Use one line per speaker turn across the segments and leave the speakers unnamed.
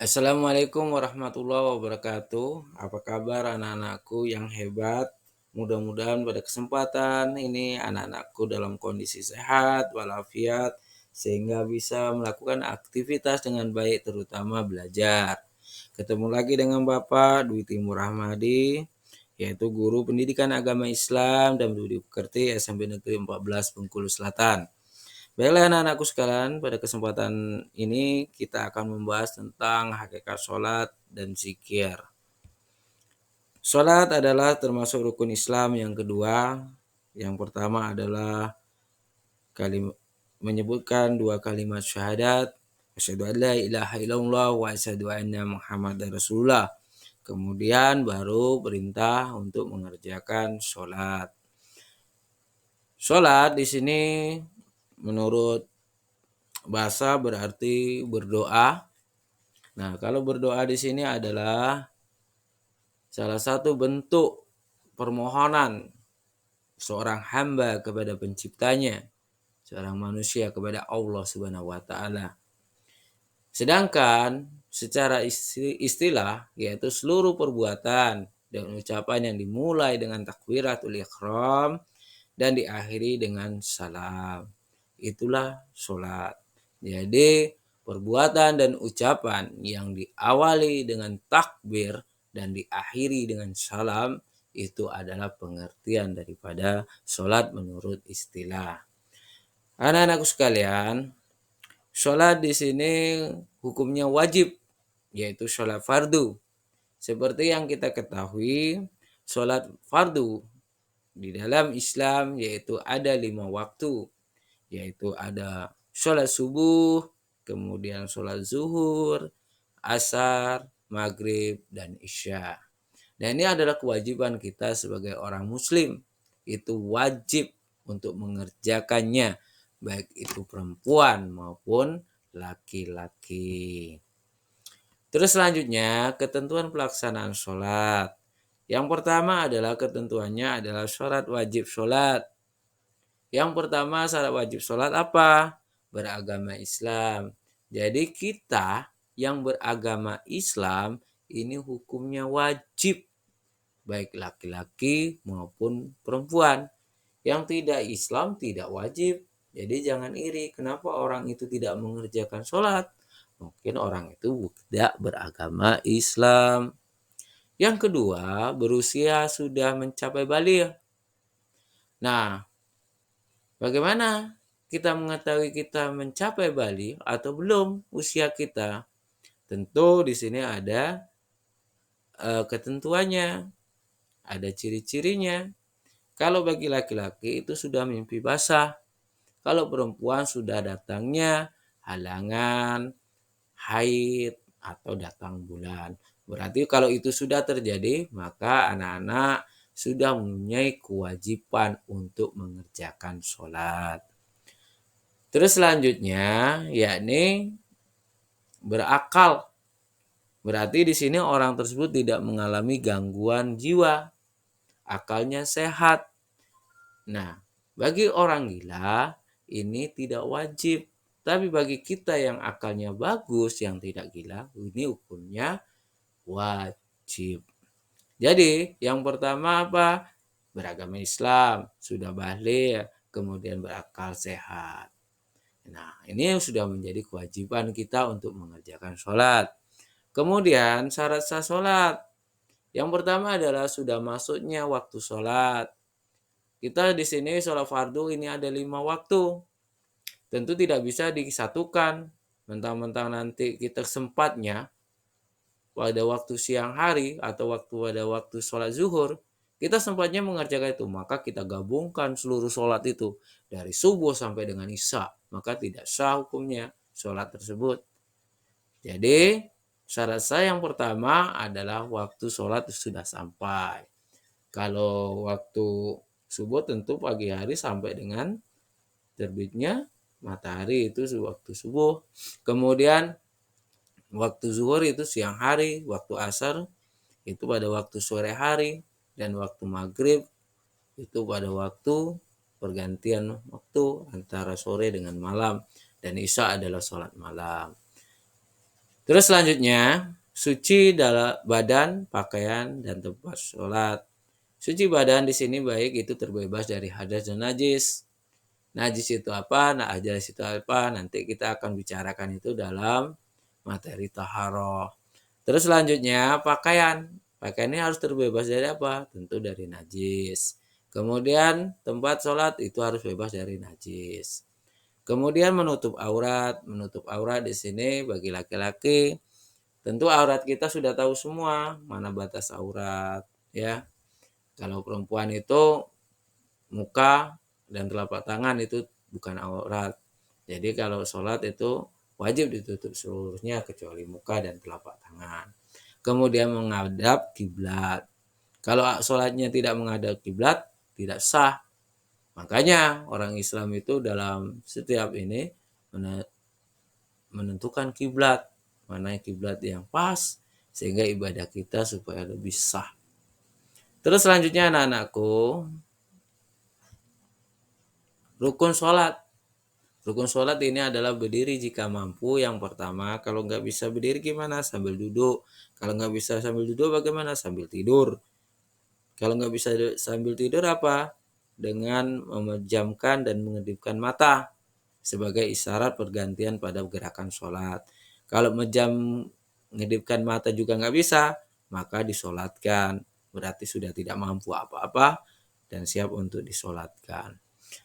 Assalamualaikum warahmatullahi wabarakatuh. Apa kabar anak-anakku yang hebat? Mudah-mudahan pada kesempatan ini anak-anakku dalam kondisi sehat walafiat sehingga bisa melakukan aktivitas dengan baik terutama belajar. Ketemu lagi dengan Bapak Dwi Timur Rahmadi, yaitu guru pendidikan agama Islam dan Budi Pekerti SMP Negeri 14 Bengkulu Selatan. Baiklah anak-anakku sekalian, pada kesempatan ini kita akan membahas tentang hakikat sholat dan zikir. Sholat adalah termasuk rukun Islam yang kedua. Yang pertama adalah menyebutkan dua kalimat syahadat, asyhadu an la ilaha illallah wa asyhadu anna muhammadar rasulullah. Kemudian baru perintah untuk mengerjakan sholat. Sholat di sini menurut bahasa berarti berdoa. Nah, kalau berdoa di sini adalah salah satu bentuk permohonan seorang hamba kepada penciptanya, seorang manusia kepada Allah Subhanahu wa taala. Sedangkan secara istilah yaitu seluruh perbuatan dan ucapan yang dimulai dengan takbiratul ihram dan diakhiri dengan salam. Itulah sholat. Jadi perbuatan dan ucapan yang diawali dengan takbir dan diakhiri dengan salam itu adalah pengertian daripada sholat menurut istilah. Anak-anakku sekalian, sholat di sini hukumnya wajib, yaitu sholat fardu. Seperti yang kita ketahui, sholat fardu di dalam Islam yaitu ada 5 waktu, yaitu ada sholat subuh, kemudian sholat zuhur, asar, maghrib, dan isya. Dan ini adalah kewajiban kita sebagai orang muslim. Itu wajib untuk mengerjakannya, baik itu perempuan maupun laki-laki. Terus selanjutnya, ketentuan pelaksanaan sholat. Yang pertama adalah ketentuannya adalah syarat wajib sholat. Yang pertama syarat wajib sholat apa? Beragama Islam. Jadi kita yang beragama Islam ini hukumnya wajib. Baik laki-laki maupun perempuan. Yang tidak Islam tidak wajib. Jadi jangan iri. Kenapa orang itu tidak mengerjakan sholat? Mungkin orang itu tidak beragama Islam. Yang kedua, berusia sudah mencapai baligh. Nah, bagaimana kita mengetahui kita mencapai baligh atau belum usia kita? Tentu di sini ada ketentuannya, ada ciri-cirinya. Kalau bagi laki-laki itu sudah mimpi basah. Kalau perempuan sudah datangnya halangan, haid, atau datang bulan. Berarti kalau itu sudah terjadi, maka anak-anak sudah mempunyai kewajiban untuk mengerjakan sholat. Terus selanjutnya, yakni berakal. Berarti di sini orang tersebut tidak mengalami gangguan jiwa, akalnya sehat. Nah, bagi orang gila ini tidak wajib. Tapi bagi kita yang akalnya bagus, yang tidak gila, ini hukumnya wajib. Jadi, yang pertama apa? Beragama Islam, sudah baligh, kemudian berakal sehat. Nah, ini sudah menjadi kewajiban kita untuk mengerjakan sholat. Kemudian syarat sah sholat. Yang pertama adalah sudah masuknya waktu sholat. Kita di sini sholat fardu ini ada 5 waktu. Tentu tidak bisa disatukan. Mentang-mentang nanti kita sempatnya pada waktu siang hari atau pada waktu sholat zuhur, kita sempatnya mengerjakan itu. Maka kita gabungkan seluruh sholat itu dari subuh sampai dengan isya. Maka tidak sah hukumnya sholat tersebut. Jadi syarat sah yang pertama adalah waktu sholat sudah sampai. Kalau waktu subuh tentu pagi hari sampai dengan terbitnya matahari itu waktu subuh. Kemudian waktu zuhur itu siang hari, waktu asar itu pada waktu sore hari, dan waktu maghrib itu pada waktu pergantian waktu antara sore dengan malam, dan isya adalah sholat malam. Terus selanjutnya, suci dalam badan, pakaian, dan tempat sholat. Suci badan di sini baik itu terbebas dari hadas dan najis. Najis itu apa? Nah, najis itu apa? Nanti kita akan bicarakan itu dalam materi taharah. Terus selanjutnya pakaian. Pakaian ini harus terbebas dari apa? Tentu dari najis. Kemudian tempat sholat itu harus bebas dari najis. Kemudian menutup aurat. Menutup aurat di sini bagi laki-laki. Tentu aurat kita sudah tahu semua mana batas aurat, ya. Kalau perempuan itu muka dan telapak tangan itu bukan aurat. Jadi kalau sholat itu wajib ditutup seluruhnya kecuali muka dan telapak tangan. Kemudian menghadap kiblat. Kalau sholatnya tidak menghadap kiblat, tidak sah. Makanya orang Islam itu dalam setiap ini menentukan kiblat, mana kiblat yang pas sehingga ibadah kita supaya lebih sah. Terus selanjutnya anak-anakku, rukun sholat. Rukun sholat ini adalah berdiri jika mampu. Yang pertama, kalau nggak bisa berdiri gimana? Sambil duduk. Kalau nggak bisa sambil duduk bagaimana? Sambil tidur. Kalau nggak bisa sambil tidur apa? Dengan memejamkan dan mengedipkan mata sebagai isyarat pergantian pada gerakan sholat. Kalau mengedipkan mata juga nggak bisa, maka disolatkan. Berarti sudah tidak mampu apa-apa dan siap untuk disolatkan.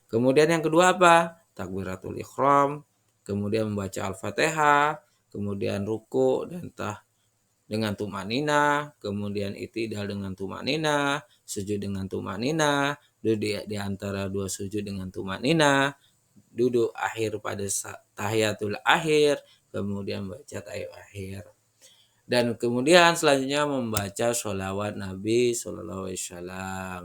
Kemudian yang kedua apa? Takbiratul ikhram, kemudian membaca Al-Fatihah, kemudian ruku dan dengan tumanina, kemudian itidal dengan tumanina, sujud dengan tumanina, duduk di antara dua sujud dengan tumanina, duduk akhir pada tahiyatul akhir, kemudian baca tahiyat akhir. Dan kemudian selanjutnya membaca sholawat Nabi Shallallahu Alaihi Wasallam.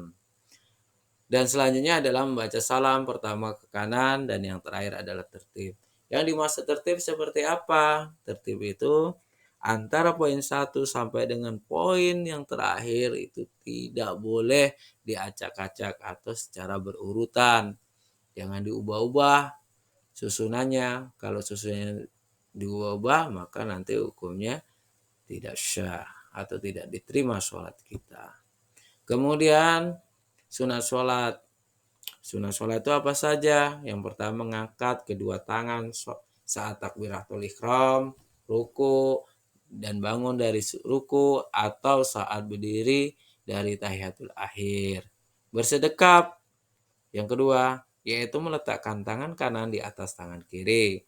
Dan selanjutnya adalah membaca salam pertama ke kanan dan yang terakhir adalah tertib. Yang dimaksud tertib seperti apa? Tertib itu antara poin 1 sampai dengan poin yang terakhir itu tidak boleh diacak-acak atau secara berurutan. Jangan diubah-ubah susunannya. Kalau susunannya diubah-ubah maka nanti hukumnya tidak syah atau tidak diterima sholat kita. Kemudian sunat sholat. Sunat sholat itu apa saja? Yang pertama mengangkat kedua tangan saat takbiratul ihram, ruku, dan bangun dari ruku atau saat berdiri dari tahiyatul akhir. Bersedekap. Yang kedua, yaitu meletakkan tangan kanan di atas tangan kiri.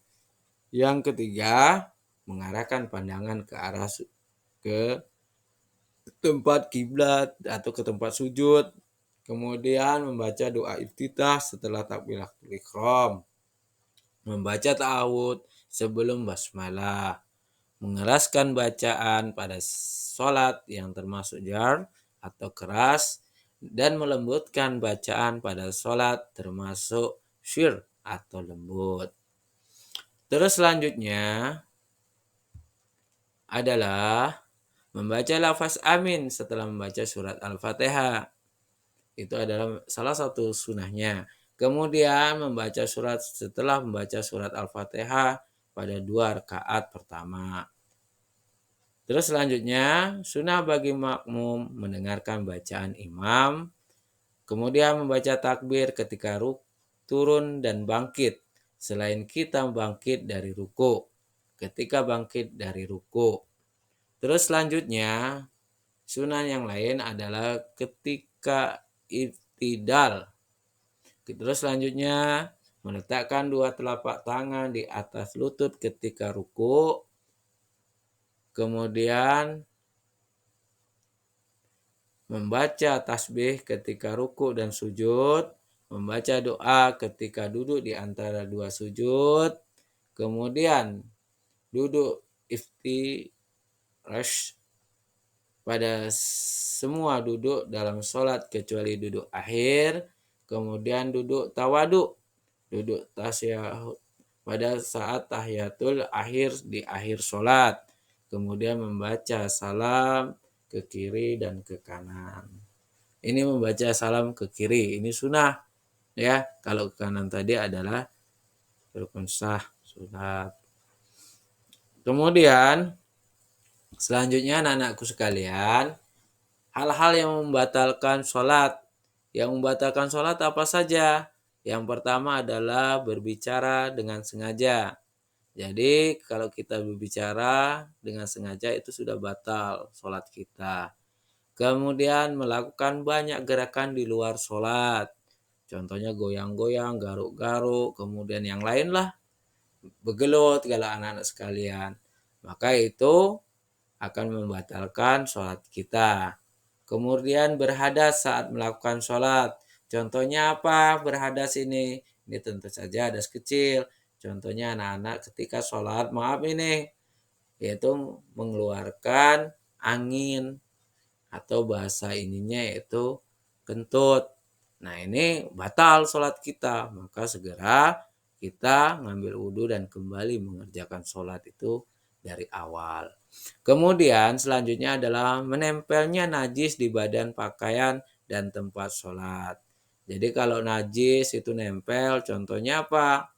Yang ketiga, mengarahkan pandangan ke arah ke tempat kiblat atau ke tempat sujud. Kemudian membaca doa iftitah setelah takbiratul ihram. Membaca ta'awud sebelum basmalah. Mengeraskan bacaan pada sholat yang termasuk jar atau keras dan melembutkan bacaan pada sholat termasuk syir atau lembut. Terus selanjutnya adalah membaca lafaz amin setelah membaca surat Al-Fatihah. Itu adalah salah satu sunahnya. Kemudian membaca surat setelah membaca surat Al-Fatihah pada 2 rakaat pertama. Terus selanjutnya sunnah bagi makmum mendengarkan bacaan imam. Kemudian membaca takbir ketika turun dan bangkit. Selain kita bangkit dari ruku. Ketika bangkit dari ruku. Terus selanjutnya sunnah yang lain adalah ketika iftidal. Terus selanjutnya meletakkan dua telapak tangan di atas lutut ketika ruku. Kemudian membaca tasbih ketika ruku dan sujud. Membaca doa ketika duduk di antara dua sujud. Kemudian duduk iftirash pada semua duduk dalam sholat kecuali duduk akhir. Kemudian duduk tawadu, duduk tasyahud pada saat tahiyatul akhir di akhir sholat. Kemudian membaca salam ke kiri dan ke kanan. Ini membaca salam ke kiri, ini sunnah ya. Kalau ke kanan tadi adalah rukun sah sunat. Kemudian Selanjutnya anak-anakku sekalian, hal-hal yang membatalkan sholat. Yang membatalkan sholat apa saja? Yang pertama adalah berbicara dengan sengaja. Jadi kalau kita berbicara dengan sengaja itu sudah batal sholat kita. Kemudian melakukan banyak gerakan di luar sholat. Contohnya goyang-goyang, garuk-garuk, kemudian yang lain lah, begelut kalau anak-anak sekalian. Maka itu akan membatalkan sholat kita. Kemudian berhadas saat melakukan sholat. Contohnya apa berhadas ini? Ini tentu saja hadas kecil. Contohnya anak-anak ketika sholat, maaf ini, yaitu mengeluarkan angin atau bahasa ininya yaitu kentut. Nah ini batal sholat kita. Maka segera kita ngambil wudhu dan kembali mengerjakan sholat itu dari awal. Kemudian selanjutnya adalah menempelnya najis di badan pakaian dan tempat sholat. Jadi kalau najis itu nempel, contohnya apa?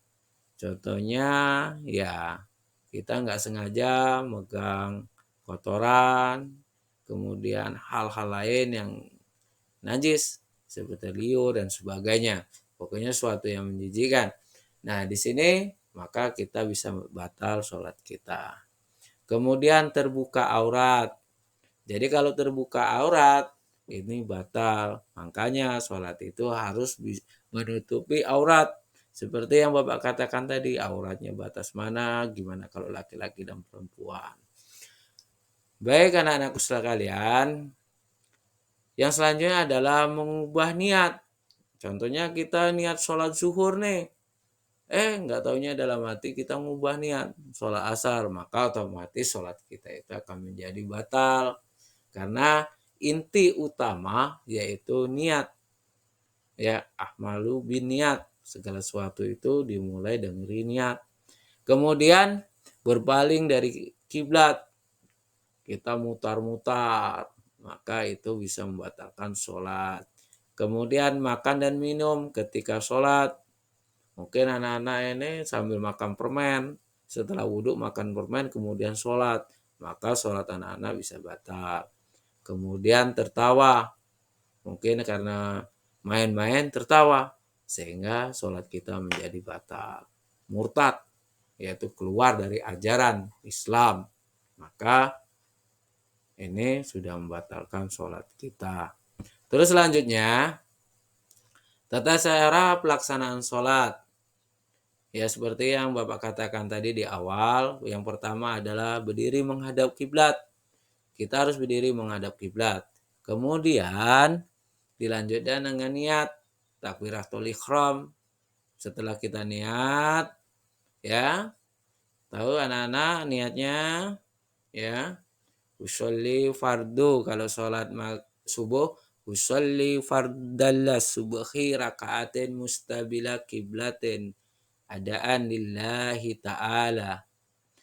Contohnya ya kita nggak sengaja megang kotoran, kemudian hal-hal lain yang najis seperti liur dan sebagainya. Pokoknya suatu yang menjijikkan. Nah di sini maka kita bisa batal sholat kita. Kemudian terbuka aurat. Jadi kalau terbuka aurat ini batal. Makanya sholat itu harus menutupi aurat. Seperti yang Bapak katakan tadi, auratnya batas mana, gimana kalau laki-laki dan perempuan. Baik anak-anakku sekalian, yang selanjutnya adalah mengubah niat. Contohnya kita niat sholat zuhur nih. Nggak taunya dalam hati kita mengubah niat sholat asar. Maka otomatis sholat kita itu akan menjadi batal. Karena inti utama yaitu niat. Ya, ahmalu bin niat. Segala sesuatu itu dimulai dari niat. Kemudian berpaling dari kiblat. Kita mutar-mutar. Maka itu bisa membatalkan sholat. Kemudian makan dan minum ketika sholat. Mungkin anak-anak ini sambil makan permen. Setelah wudhu makan permen kemudian sholat. Maka sholat anak-anak bisa batal. Kemudian tertawa. Mungkin karena main-main tertawa. Sehingga sholat kita menjadi batal. Murtad. Yaitu keluar dari ajaran Islam. Maka ini sudah membatalkan sholat kita. Terus selanjutnya, tata cara pelaksanaan sholat. Ya seperti yang Bapak katakan tadi di awal, yang pertama adalah berdiri menghadap kiblat. Kita harus berdiri menghadap kiblat. Kemudian dilanjutkan dengan niat takbiratul ihram. Setelah kita niat, ya, tahu anak-anak niatnya, ya, usolli fardu kalau sholat subuh, usolli fardallas subhi rakaatin mustabila kiblatin adaan lillahi ta'ala.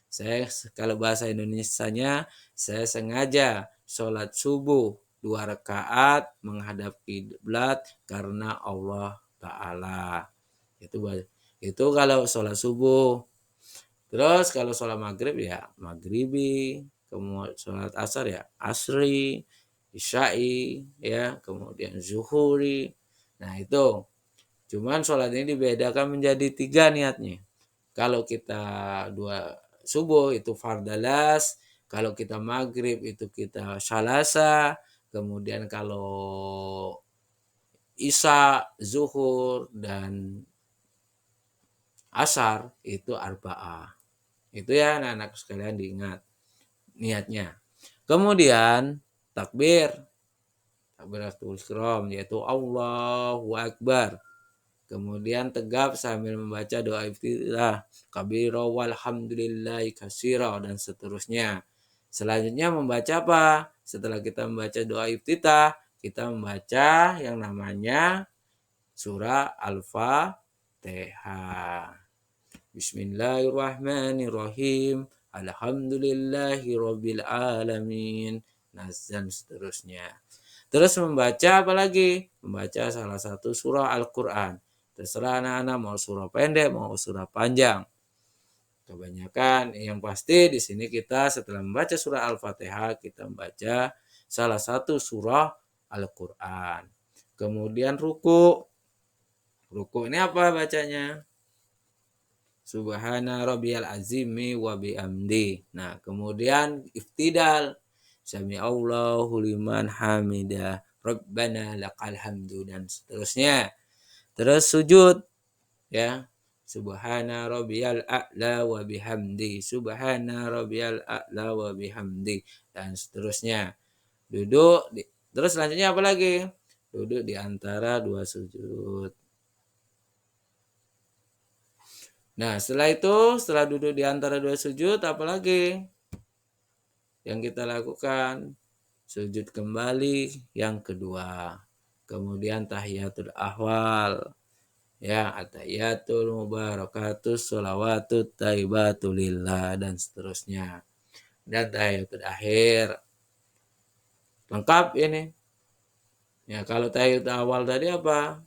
Saya kalau bahasa Indonesianya, saya sengaja sholat subuh 2 rakaat menghadap kiblat karena Allah Ta'ala. Itu kalau sholat subuh. Terus kalau sholat maghrib ya maghribi, kemudian sholat asar ya asri, isya'i, ya, kemudian zuhuri. Nah itu. Cuman sholat ini dibedakan menjadi 3 niatnya. Kalau kita 2 subuh itu fardalas, kalau kita maghrib itu kita salasa, kemudian kalau isya, zuhur, dan asar itu arba'ah. Itu ya anak-anak sekalian diingat niatnya. Kemudian takbiratul ihram yaitu Allahu Akbar. Kemudian tegap sambil membaca doa iftitah, kabira walhamdulillahi katsira dan seterusnya. Selanjutnya membaca apa? Setelah kita membaca doa iftitah, kita membaca yang namanya surah Al-Fatihah. Bismillahirrahmanirrahim. Alhamdulillahirabbil alamin. Dan seterusnya. Terus membaca apa lagi? Membaca salah satu surah Al-Qur'an. Terserah anak-anak mau surah pendek, mau surah panjang. Kebanyakan yang pasti di sini kita setelah membaca surah Al-Fatihah kita membaca salah satu surah Al-Qur'an. Kemudian ruku. Ruku ini apa bacanya? Subhana rabbiyal azimi wa bihamdi. Nah, kemudian iftidal. Sami Allahu liman hamidah. Rabbana lakal hamdu dan seterusnya. Terus sujud ya. Subhana rabbiyal a'la wa bihamdi. Subhana rabbiyal a'la wa bihamdi dan seterusnya. Duduk terus selanjutnya apa lagi? Duduk di antara dua sujud. Nah, setelah itu, setelah duduk di antara dua sujud, apalagi yang kita lakukan? Sujud kembali yang kedua. Kemudian tahiyatul ahwal. Ya, atahiyatul mubarakatus sholawatut taibatulillah dan seterusnya. Dan tahiyatul akhir. Lengkap ini. Ya, kalau tahiyatul awal tadi apa?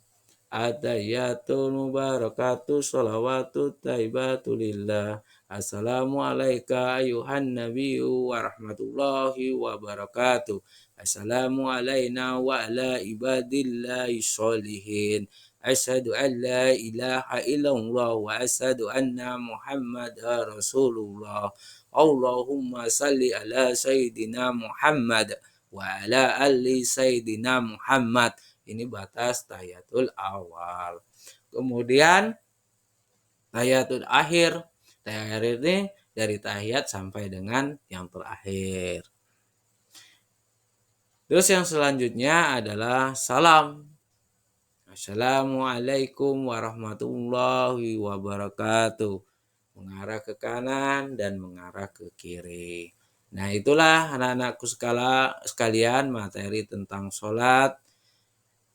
Atahiyatul mubarakatuh sholawatu taibatu lillah. Assalamu alayka ayuhan nabiyyu wa rahmatullahi wa barakatuh. Assalamu alayna wa ala ibadillahi sholihin. Asyhadu an la ilaha illallah wa asyhadu anna Muhammad rasulullah. Allahumma salli ala sayyidina Muhammad wa ala ali sayyidina Muhammad. Ini batas tahiyatul awal. Kemudian tahiyatul akhir. Tahiyatul ini dari tahiyat sampai dengan yang terakhir. Terus yang selanjutnya adalah salam. Assalamualaikum warahmatullahi wabarakatuh. Mengarah ke kanan dan mengarah ke kiri. Nah, itulah anak-anakku sekalian materi tentang sholat.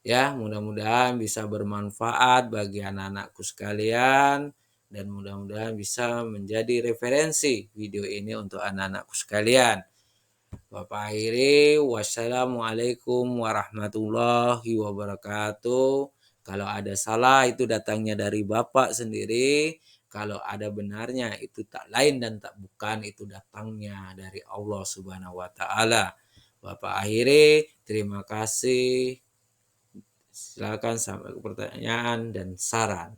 Ya, mudah-mudahan bisa bermanfaat bagi anak-anakku sekalian dan mudah-mudahan bisa menjadi referensi video ini untuk anak-anakku sekalian. Bapak akhiri, wassalamualaikum warahmatullahi wabarakatuh. Kalau ada salah itu datangnya dari Bapak sendiri. Kalau ada benarnya itu tak lain dan tak bukan itu datangnya dari Allah Subhanahu wa taala. Bapak akhiri, terima kasih. Silakan sampai ke pertanyaan dan saran.